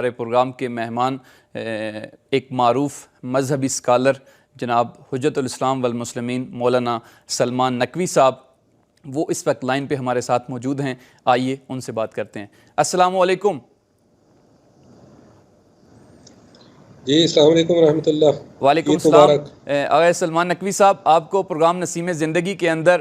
ہمارے پروگرام کے مہمان ایک معروف مذہبی اسکالر جناب حجت الاسلام والمسلمین مولانا سلمان نقوی صاحب، وہ اس وقت لائن پہ ہمارے ساتھ موجود ہیں۔ آئیے ان سے بات کرتے ہیں۔ السلام علیکم۔ جی السلام علیکم ورحمۃ اللہ۔ وعلیکم السلام۔ اگر سلمان نقوی صاحب، آپ کو پروگرام نسیم زندگی کے اندر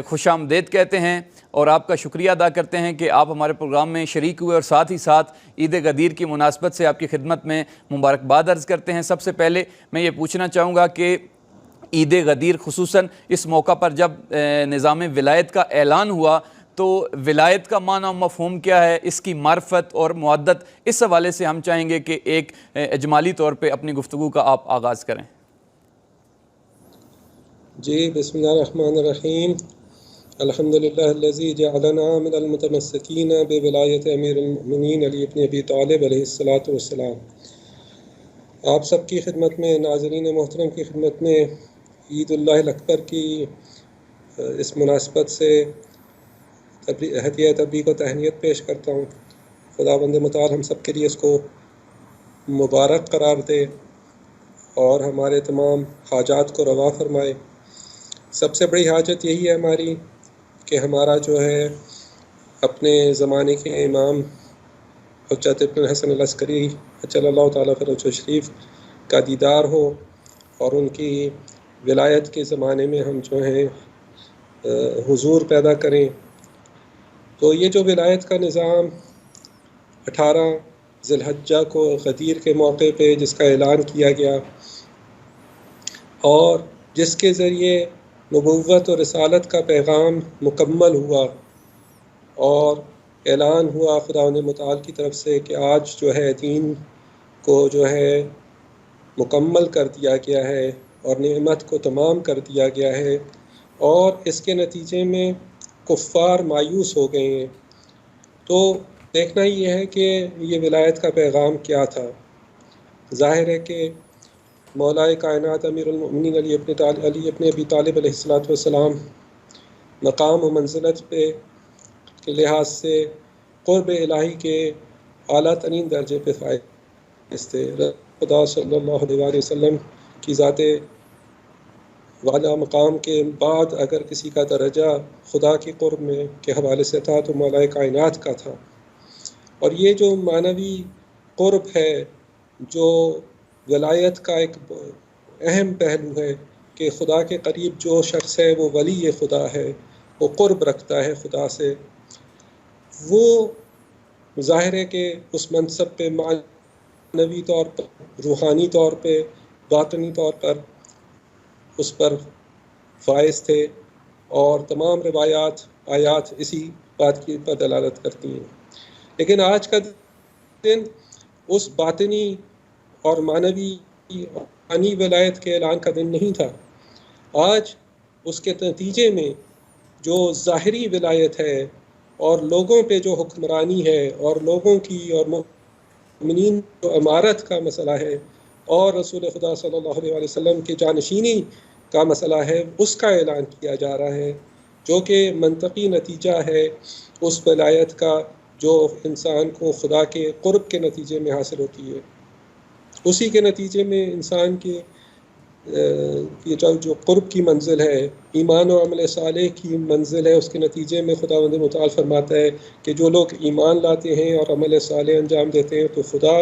خوش آمدید کہتے ہیں اور آپ کا شکریہ ادا کرتے ہیں کہ آپ ہمارے پروگرام میں شریک ہوئے، اور ساتھ ہی ساتھ عید غدیر کی مناسبت سے آپ کی خدمت میں مبارکباد عرض کرتے ہیں۔ سب سے پہلے میں یہ پوچھنا چاہوں گا کہ عید غدیر خصوصاً اس موقع پر جب نظام ولایت کا اعلان ہوا تو ولایت کا معنی و مفہوم کیا ہے، اس کی معرفت اور معدت، اس حوالے سے ہم چاہیں گے کہ ایک اجمالی طور پہ اپنی گفتگو کا آپ آغاز کریں۔ جی بسم اللہ الرحمن الرحیم۔ الحمدللہ الذی جعلنا من المتمسکین بولایت امیر المؤمنین علی بن ابی طالب علیہ الصلاۃ والسلام۔ آپ سب کی خدمت میں، ناظرین محترم کی خدمت میں عید اللہ الاکبر کی اس مناسبت سے ہدیہ تبریک و تہنیت پیش کرتا ہوں۔ خدا بند متعال ہم سب کے لیے اس کو مبارک قرار دے اور ہمارے تمام حاجات کو روا فرمائے۔ سب سے بڑی حاجت یہی ہے ہماری کہ ہمارا جو ہے اپنے زمانے کے امام حجت ابن حسن العسکری اجل اللہ تعالیٰ فرجہ شریف کا دیدار ہو، اور ان کی ولایت کے زمانے میں ہم جو ہیں حضور پیدا کریں۔ تو یہ جو ولایت کا نظام 18 ذی الحجہ کو غدیر کے موقع پہ جس کا اعلان کیا گیا، اور جس کے ذریعے نبوت اور رسالت کا پیغام مکمل ہوا اور اعلان ہوا خداوند متعال کی طرف سے کہ آج جو ہے دین کو جو ہے مکمل کر دیا گیا ہے اور نعمت کو تمام کر دیا گیا ہے، اور اس کے نتیجے میں کفار مایوس ہو گئے ہیں۔ تو دیکھنا یہ ہے کہ یہ ولایت کا پیغام کیا تھا۔ ظاہر ہے کہ مولا کائنات امیر المؤمنین علی ابن ابی طالب علیہ الصلاۃ والسلام مقام و منزلت کے لحاظ سے قرب الہی کے اعلیٰ ترین درجے پہ فائز تھے۔ خدا صلی اللہ علیہ وسلم کی ذات والا مقام کے بعد اگر کسی کا درجہ خدا کے قرب میں کے حوالے سے تھا تو مولا کائنات کا تھا۔ اور یہ جو معنوی قرب ہے، جو ولایت کا ایک اہم پہلو ہے کہ خدا کے قریب جو شخص ہے وہ ولی خدا ہے، وہ قرب رکھتا ہے خدا سے، وہ ظاہر ہے کہ اس منصب پہ معنوی طور پر، روحانی طور پہ، باطنی طور پر اس پر فائز تھے، اور تمام روایات آیات اسی بات کی پر دلالت کرتی ہیں۔ لیکن آج کا دن اس باطنی اور معنوی ولایت کے اعلان کا دن نہیں تھا۔ آج اس کے نتیجے میں جو ظاہری ولایت ہے اور لوگوں پہ جو حکمرانی ہے اور لوگوں کی اور مومنین جو امارت کا مسئلہ ہے اور رسول خدا صلی اللہ علیہ وسلم کی جانشینی کا مسئلہ ہے، اس کا اعلان کیا جا رہا ہے، جو کہ منطقی نتیجہ ہے اس ولایت کا جو انسان کو خدا کے قرب کے نتیجے میں حاصل ہوتی ہے۔ اسی کے نتیجے میں انسان کے یہ جو قرب کی منزل ہے، ایمان و عمل صالح کی منزل ہے، اس کے نتیجے میں خداوند متعال فرماتا ہے کہ جو لوگ ایمان لاتے ہیں اور عمل صالح انجام دیتے ہیں تو خدا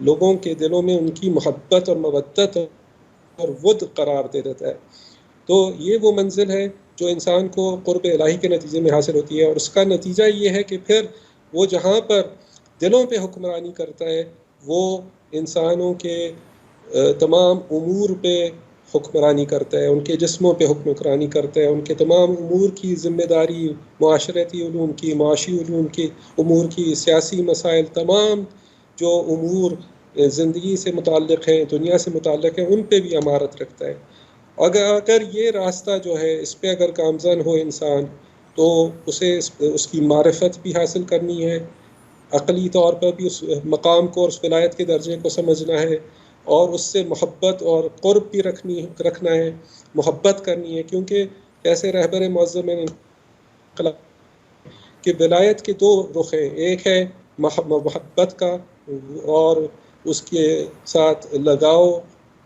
لوگوں کے دلوں میں ان کی محبت اور مودت اور ود قرار دے دیتا ہے۔ تو یہ وہ منزل ہے جو انسان کو قرب الہی کے نتیجے میں حاصل ہوتی ہے، اور اس کا نتیجہ یہ ہے کہ پھر وہ جہاں پر دلوں پہ حکمرانی کرتا ہے، وہ انسانوں کے تمام امور پہ حکمرانی کرتا ہے، ان کے جسموں پہ حکمرانی کرتا ہے، ان کے تمام امور کی ذمہ داری، معاشرتی علوم کی، معاشی علوم کی، امور کی، سیاسی مسائل، تمام جو امور زندگی سے متعلق ہیں، دنیا سے متعلق ہیں، ان پہ بھی امارت رکھتا ہے۔ اگر یہ راستہ جو ہے اس پہ اگر گامزن ہو انسان، تو اسے اس کی معرفت بھی حاصل کرنی ہے، عقلی طور پر بھی اس مقام کو اور اس ولایت کے درجے کو سمجھنا ہے، اور اس سے محبت اور قرب بھی رکھنا ہے، محبت کرنی ہے، کیونکہ ایسے رہبر معظم کہ ولایت کے دو رخ ہیں، ایک ہے محبت کا اور اس کے ساتھ لگاؤ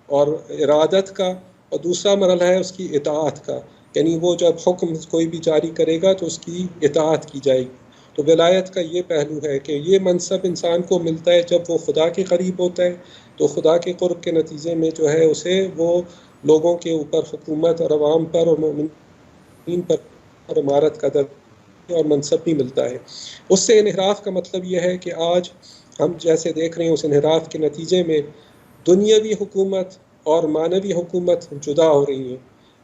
اور ارادت کا، اور دوسرا مرحلہ ہے اس کی اطاعت کا، یعنی وہ جب حکم کوئی بھی جاری کرے گا تو اس کی اطاعت کی جائے گی۔ تو ولایت کا یہ پہلو ہے کہ یہ منصب انسان کو ملتا ہے جب وہ خدا کے قریب ہوتا ہے، تو خدا کے قرب کے نتیجے میں جو ہے اسے وہ لوگوں کے اوپر حکومت اور عوام پر اور مومنین پر امارت کا درجہ اور منصب بھی ملتا ہے۔ اس سے انحراف کا مطلب یہ ہے کہ آج ہم جیسے دیکھ رہے ہیں اس انحراف کے نتیجے میں دنیاوی حکومت اور معنوی حکومت جدا ہو رہی ہیں۔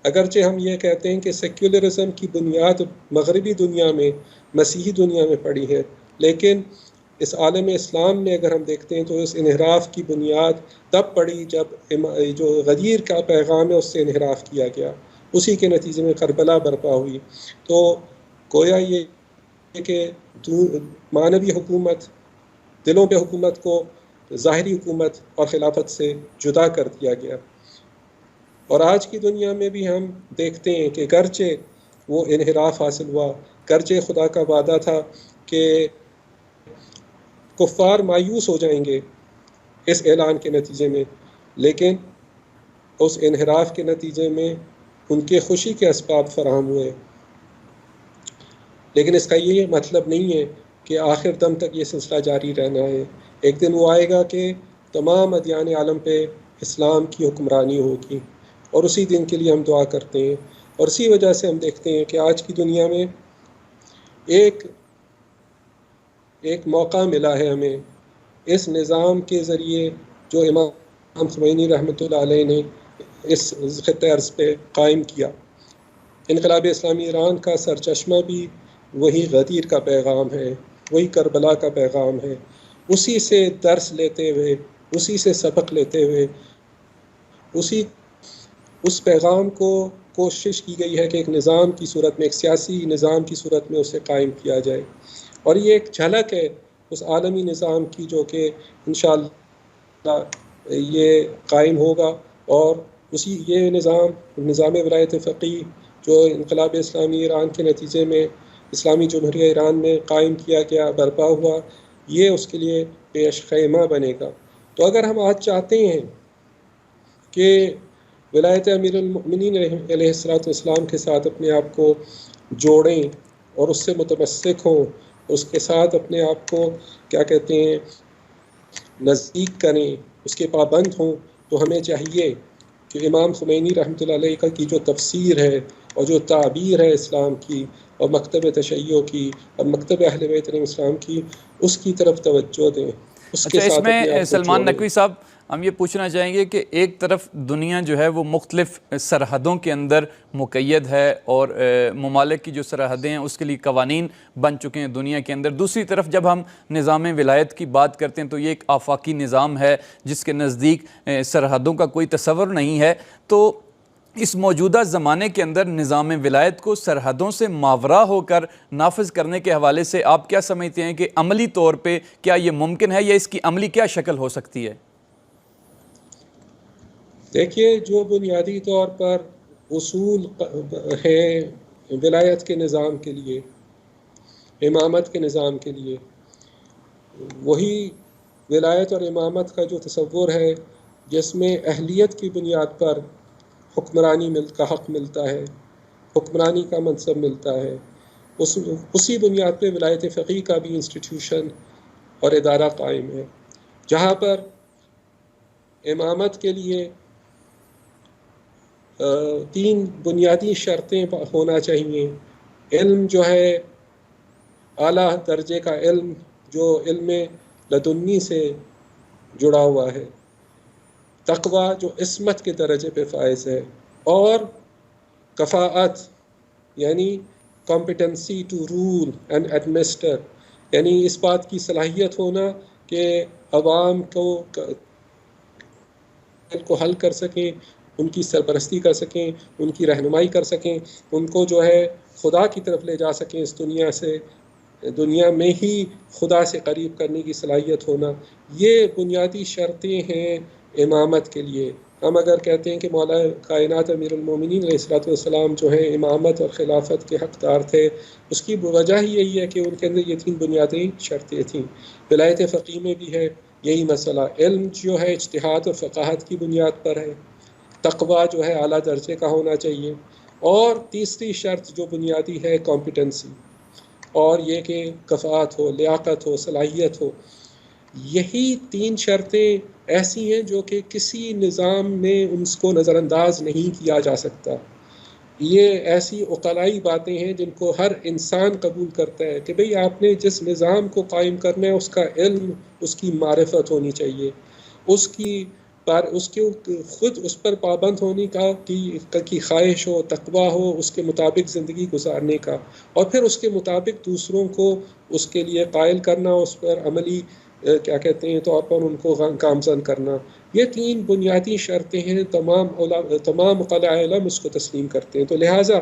اگرچہ ہم یہ کہتے ہیں کہ سیکولرزم کی بنیاد مغربی دنیا میں، مسیحی دنیا میں پڑی ہے، لیکن اس عالم اسلام میں اگر ہم دیکھتے ہیں تو اس انحراف کی بنیاد تب پڑی جب جو غدیر کا پیغام ہے اس سے انحراف کیا گیا، اسی کے نتیجے میں کربلا برپا ہوئی۔ تو گویا یہ کہ معنوی حکومت، دلوں پہ حکومت کو ظاہری حکومت اور خلافت سے جدا کر دیا گیا۔ اور آج کی دنیا میں بھی ہم دیکھتے ہیں کہ گرچہ وہ انحراف حاصل ہوا، گرچہ خدا کا وعدہ تھا کہ کفار مایوس ہو جائیں گے اس اعلان کے نتیجے میں، لیکن اس انحراف کے نتیجے میں ان کے خوشی کے اسباب فراہم ہوئے۔ لیکن اس کا یہ مطلب نہیں ہے کہ آخر دم تک یہ سلسلہ جاری رہنا ہے۔ ایک دن وہ آئے گا کہ تمام ادیان عالم پہ اسلام کی حکمرانی ہوگی، اور اسی دن کے لیے ہم دعا کرتے ہیں۔ اور اسی وجہ سے ہم دیکھتے ہیں کہ آج کی دنیا میں ایک موقع ملا ہے ہمیں اس نظام کے ذریعے جو امام خمینی رحمۃ اللہ علیہ نے اس خطۂ ارض پہ قائم کیا۔ انقلاب اسلامی ایران کا سرچشمہ بھی وہی غدیر کا پیغام ہے، وہی کربلا کا پیغام ہے۔ اسی سے درس لیتے ہوئے، اسی سے سبق لیتے ہوئے، اس پیغام کو کوشش کی گئی ہے کہ ایک نظام کی صورت میں، ایک سیاسی نظام کی صورت میں اسے قائم کیا جائے۔ اور یہ ایک جھلک ہے اس عالمی نظام کی جو کہ انشاءاللہ یہ قائم ہوگا، اور یہ نظام ولایت فقیہ جو انقلاب اسلامی ایران کے نتیجے میں اسلامی جمہوریہ ایران میں قائم کیا گیا، برپا ہوا، یہ اس کے لیے پیش خیمہ بنے گا۔ تو اگر ہم آج چاہتے ہیں کہ ولایت امیر المؤمنین علیہ السلام کے ساتھ اپنے آپ کو جوڑیں اور اس سے متمسک ہوں، اس کے ساتھ اپنے آپ کو کیا کہتے ہیں نزدیک کریں، اس کے پابند ہوں، تو ہمیں چاہیے کہ امام خمینی رحمۃ اللہ علیہ کی جو تفسیر ہے اور جو تعبیر ہے اسلام کی اور مکتب تشیع کی اور مکتب اہل بیت علیہ السلام کی، اس کی طرف توجہ دیں۔ اچھا، اس میں سلمان نقوی صاحب ہم یہ پوچھنا چاہیں گے کہ ایک طرف دنیا جو ہے وہ مختلف سرحدوں کے اندر مقید ہے اور ممالک کی جو سرحدیں ہیں اس کے لیے قوانین بن چکے ہیں دنیا کے اندر، دوسری طرف جب ہم نظام ولایت کی بات کرتے ہیں تو یہ ایک آفاقی نظام ہے جس کے نزدیک سرحدوں کا کوئی تصور نہیں ہے۔ تو اس موجودہ زمانے کے اندر نظام ولایت کو سرحدوں سے ماورا ہو کر نافذ کرنے کے حوالے سے آپ کیا سمجھتے ہیں کہ عملی طور پہ کیا یہ ممکن ہے یا اس کی عملی کیا شکل ہو سکتی ہے؟ دیکھیے، جو بنیادی طور پر اصول ہیں ولایت کے نظام کے لیے، امامت کے نظام کے لیے، وہی ولایت اور امامت کا جو تصور ہے جس میں اہلیت کی بنیاد پر حکمرانی کا حق ملتا ہے، حکمرانی کا منصب ملتا ہے، اسی بنیاد پہ ولایت فقیہ کا بھی انسٹیٹیوشن اور ادارہ قائم ہے، جہاں پر امامت کے لیے 3 بنیادی شرطیں ہونا چاہیے۔ علم جو ہے اعلیٰ درجے کا علم جو علم لدنی سے جڑا ہوا ہے، تقوی جو عصمت کے درجے پہ فائز ہے، اور کفاءت یعنی competency to rule and administer, یعنی اس بات کی صلاحیت ہونا کہ عوام کو حل کر سکیں، ان کی سرپرستی کر سکیں، ان کی رہنمائی کر سکیں، ان کو جو ہے خدا کی طرف لے جا سکیں، اس دنیا میں ہی خدا سے قریب کرنے کی صلاحیت ہونا، یہ بنیادی شرطیں ہیں امامت کے لیے۔ ہم اگر کہتے ہیں کہ مولا کائنات امیر المومنین علیہ السلام جو ہیں امامت اور خلافت کے حقدار تھے، اس کی وجہ ہی یہی ہے کہ ان کے اندر یہ 3 بنیادی شرطیں تھیں۔ ولایت فقیہ میں بھی ہے، یہی مسئلہ علم جو ہے اجتہاد و فقاہت کی بنیاد پر ہے، تقوی جو ہے اعلیٰ درجے کا ہونا چاہیے، اور تیسری شرط جو بنیادی ہے کمپیٹنسی، اور یہ کہ کفاءت ہو، لیاقت ہو، صلاحیت ہو۔ یہی 3 شرطیں ایسی ہیں جو کہ کسی نظام میں ان کو نظر انداز نہیں کیا جا سکتا۔ یہ ایسی عقلائی باتیں ہیں جن کو ہر انسان قبول کرتا ہے کہ بھئی آپ نے جس نظام کو قائم کرنا ہے اس کا علم، اس کی معرفت ہونی چاہیے، اس کے خود اس پر پابند ہونے کی خواہش ہو، تقویٰ ہو، اس کے مطابق زندگی گزارنے کا، اور پھر اس کے مطابق دوسروں کو اس کے لیے قائل کرنا، اس پر عملی کیا کہتے ہیں طور پر ان کو گامزن کرنا۔ یہ 3 بنیادی شرطیں ہیں، تمام عقلاء علم اس کو تسلیم کرتے ہیں۔ تو لہٰذا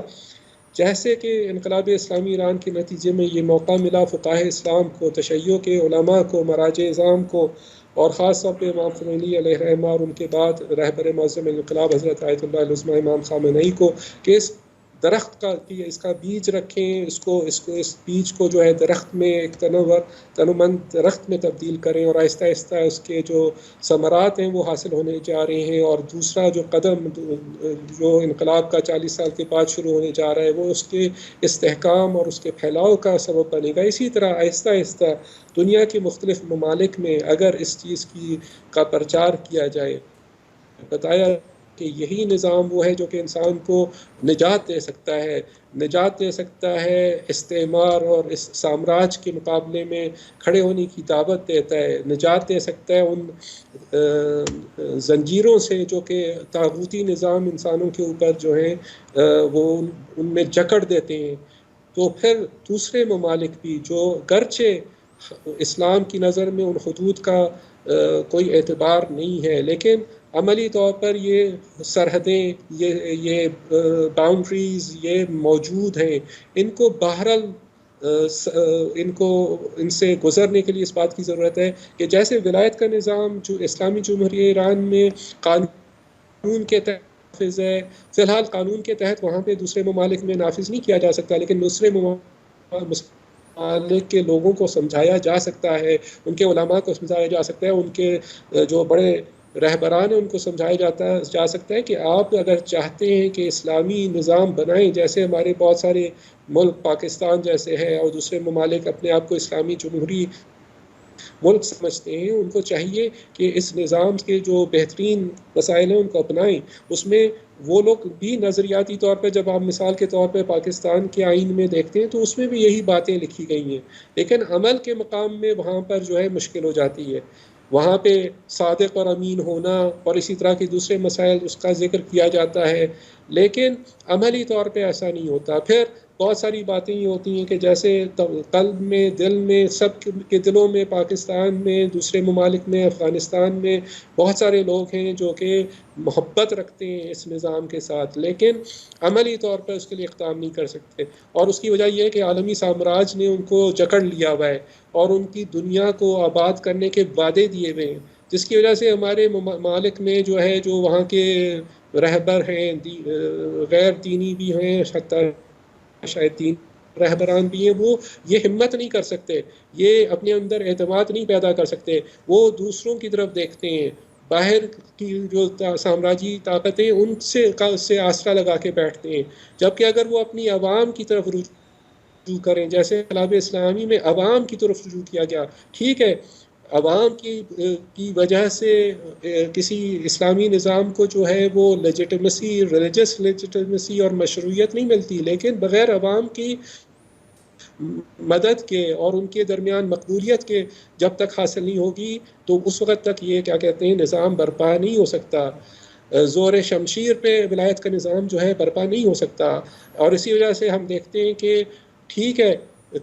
جیسے کہ انقلاب اسلامی ایران کے نتیجے میں یہ موقع ملا فقہائے اسلام کو، تشیع کے علماء کو، مراجع اعظام کو، اور خاص طور پہ امام خمینی علیہ الرحمہ اور ان کے بعد رہبر معظم انقلاب حضرت آیت اللہ العظمیٰ امام خامنئی کو، کہ اس درخت کا اس کا بیج رکھیں، اس بیج کو جو ہے درخت میں ایک تنومند درخت میں تبدیل کریں، اور آہستہ آہستہ اس کے جو ثمرات ہیں وہ حاصل ہونے جا رہے ہیں، اور دوسرا جو قدم جو انقلاب کا 40 سال کے بعد شروع ہونے جا رہا ہے وہ اس کے استحکام اور اس کے پھیلاؤ کا سبب بنے گا۔ اسی طرح آہستہ آہستہ دنیا کے مختلف ممالک میں اگر اس چیز کا پرچار کیا جائے، بتایا کہ یہی نظام وہ ہے جو کہ انسان کو نجات دے سکتا ہے استعمار اور اس سامراج کے مقابلے میں کھڑے ہونے کی دعوت دیتا ہے، نجات دے سکتا ہے ان زنجیروں سے جو کہ طاغوتی نظام انسانوں کے اوپر جو ہیں وہ ان میں جکڑ دیتے ہیں۔ تو پھر دوسرے ممالک بھی جو گرچہ اسلام کی نظر میں ان حدود کا کوئی اعتبار نہیں ہے، لیکن عملی طور پر یہ سرحدیں، یہ باؤنڈریز یہ موجود ہیں، ان کو بہرحال ان سے گزرنے کے لیے اس بات کی ضرورت ہے کہ جیسے ولایت کا نظام جو اسلامی جمہوریہ ایران میں قانون کے تحت نافذ ہے، فی الحال قانون کے تحت وہاں پہ دوسرے ممالک میں نافذ نہیں کیا جا سکتا، لیکن دوسرے ممالک کے لوگوں کو سمجھایا جا سکتا ہے، ان کے علماء کو سمجھایا جا سکتا ہے، ان کے جو بڑے رہبران ہیں ان کو سمجھایا جا سکتا ہے کہ آپ اگر چاہتے ہیں کہ اسلامی نظام بنائیں، جیسے ہمارے بہت سارے ملک پاکستان جیسے ہے اور دوسرے ممالک اپنے آپ کو اسلامی جمہوری ملک سمجھتے ہیں، ان کو چاہیے کہ اس نظام کے جو بہترین مسائل ہیں ان کو اپنائیں۔ اس میں وہ لوگ بھی نظریاتی طور پہ جب آپ مثال کے طور پہ پاکستان کے آئین میں دیکھتے ہیں تو اس میں بھی یہی باتیں لکھی گئی ہیں، لیکن عمل کے مقام میں وہاں پر جو ہے مشکل ہو جاتی ہے، وہاں پہ صادق اور امین ہونا اور اسی طرح کے دوسرے مسائل اس کا ذکر کیا جاتا ہے، لیکن عملی طور پہ ایسا نہیں ہوتا۔ پھر بہت ساری باتیں یہ ہوتی ہیں کہ جیسے قلب میں، دل میں، سب کے دلوں میں، پاکستان میں، دوسرے ممالک میں، افغانستان میں بہت سارے لوگ ہیں جو کہ محبت رکھتے ہیں اس نظام کے ساتھ، لیکن عملی طور پر اس کے لیے اقدام نہیں کر سکتے، اور اس کی وجہ یہ ہے کہ عالمی سامراج نے ان کو جکڑ لیا ہوا ہے اور ان کی دنیا کو آباد کرنے کے وعدے دیے ہوئے ہیں، جس کی وجہ سے ہمارے ممالک میں جو ہے جو وہاں کے رہبر ہیں غیر دینی بھی ہیں، حتیٰ شاید دین رہبران بھی ہیں، وہ یہ ہمت نہیں کر سکتے، یہ اپنے اندر اعتماد نہیں پیدا کر سکتے، وہ دوسروں کی طرف دیکھتے ہیں، باہر کی جو سامراجی طاقتیں ان سے آسرا لگا کے بیٹھتے ہیں، جبکہ اگر وہ اپنی عوام کی طرف رجوع کریں، جیسے انقلاب اسلامی میں عوام کی طرف رجوع کیا گیا، ٹھیک ہے عوام کی وجہ سے کسی اسلامی نظام کو جو ہے وہ لیجیٹمیسی، ریلیجس لیجیٹمیسی اور مشروعیت نہیں ملتی، لیکن بغیر عوام کی مدد کے اور ان کے درمیان مقبولیت کے جب تک حاصل نہیں ہوگی تو اس وقت تک یہ کیا کہتے ہیں نظام برپا نہیں ہو سکتا، زور شمشیر پہ ولایت کا نظام جو ہے برپا نہیں ہو سکتا۔ اور اسی وجہ سے ہم دیکھتے ہیں کہ ٹھیک ہے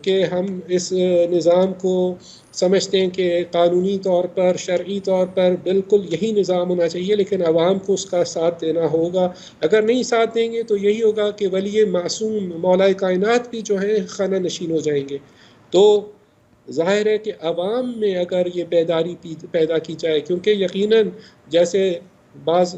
کہ ہم اس نظام کو سمجھتے ہیں کہ قانونی طور پر، شرعی طور پر بالکل یہی نظام ہونا چاہیے، لیکن عوام کو اس کا ساتھ دینا ہوگا، اگر نہیں ساتھ دیں گے تو یہی ہوگا کہ ولی معصوم مولا کائنات بھی جو ہے خانہ نشین ہو جائیں گے۔ تو ظاہر ہے کہ عوام میں اگر یہ بیداری پیدا کی جائے، کیونکہ یقیناً جیسے بعض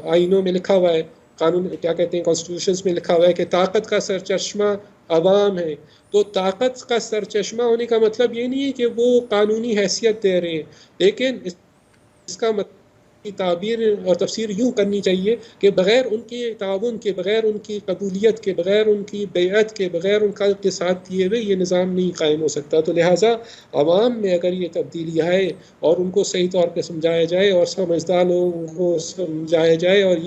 آئینوں میں لکھا ہوا ہے، قانون کیا کہتے ہیں کانسٹیٹیوشنز میں لکھا ہوا ہے کہ طاقت کا سرچشمہ عوام ہیں. تو طاقت کا سرچشمہ ہونے کا مطلب یہ نہیں ہے کہ وہ قانونی حیثیت دے رہے ہیں، لیکن اس کا مطلب کی تعبیر اور تفسیر یوں کرنی چاہیے کہ بغیر ان کے تعاون کے، بغیر ان کی قبولیت کے، بغیر ان کی بیعت کے، بغیر ان کے ساتھ دیے ہوئے یہ نظام نہیں قائم ہو سکتا. تو لہٰذا عوام میں اگر یہ تبدیلی آئے اور ان کو صحیح طور پہ سمجھایا جائے اور سمجھدار لوگوں کو سمجھایا جائے اور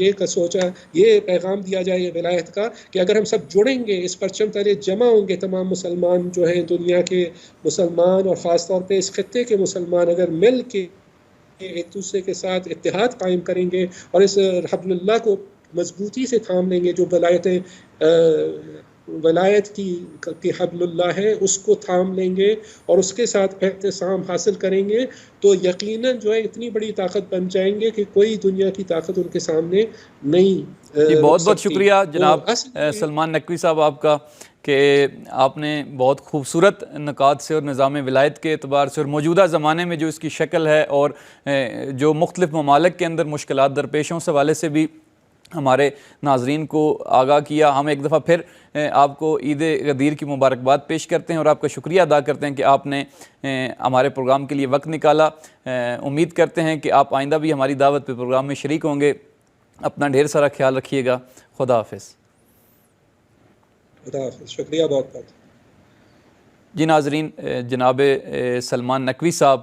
یہ پیغام دیا جائے ولایت کا کہ اگر ہم سب جڑیں گے، اس پرچم تلے جمع ہوں گے، تمام مسلمان جو ہیں دنیا کے مسلمان اور خاص طور پہ اس خطے کے مسلمان اگر مل کے ایک دوسرے کے ساتھ اتحاد قائم کریں گے اور اس حبل اللہ کو مضبوطی سے تھام لیں گے، جو ولایت کی حبل اللہ ہے اس کو تھام لیں گے اور اس کے ساتھ اعتصام حاصل کریں گے، تو یقیناً جو ہے اتنی بڑی طاقت بن جائیں گے کہ کوئی دنیا کی طاقت ان کے سامنے نہیں جی بہت بہت شکریہ جناب تو سلمان نقوی صاحب آپ کا، کہ آپ نے بہت خوبصورت نکات سے اور نظام ولایت کے اعتبار سے اور موجودہ زمانے میں جو اس کی شکل ہے اور جو مختلف ممالک کے اندر مشکلات درپیش ہیں اس حوالے سے بھی ہمارے ناظرین کو آگاہ کیا. ہم ایک دفعہ پھر آپ کو عید غدیر کی مبارکباد پیش کرتے ہیں اور آپ کا شکریہ ادا کرتے ہیں کہ آپ نے ہمارے پروگرام کے لیے وقت نکالا. امید کرتے ہیں کہ آپ آئندہ بھی ہماری دعوت پہ پروگرام میں شریک ہوں گے. اپنا ڈھیر سارا خیال رکھیے گا. خدا حافظ. خدا حافظ. شکریہ بہت بہت. جی ناظرین، جناب سلمان نقوی صاحب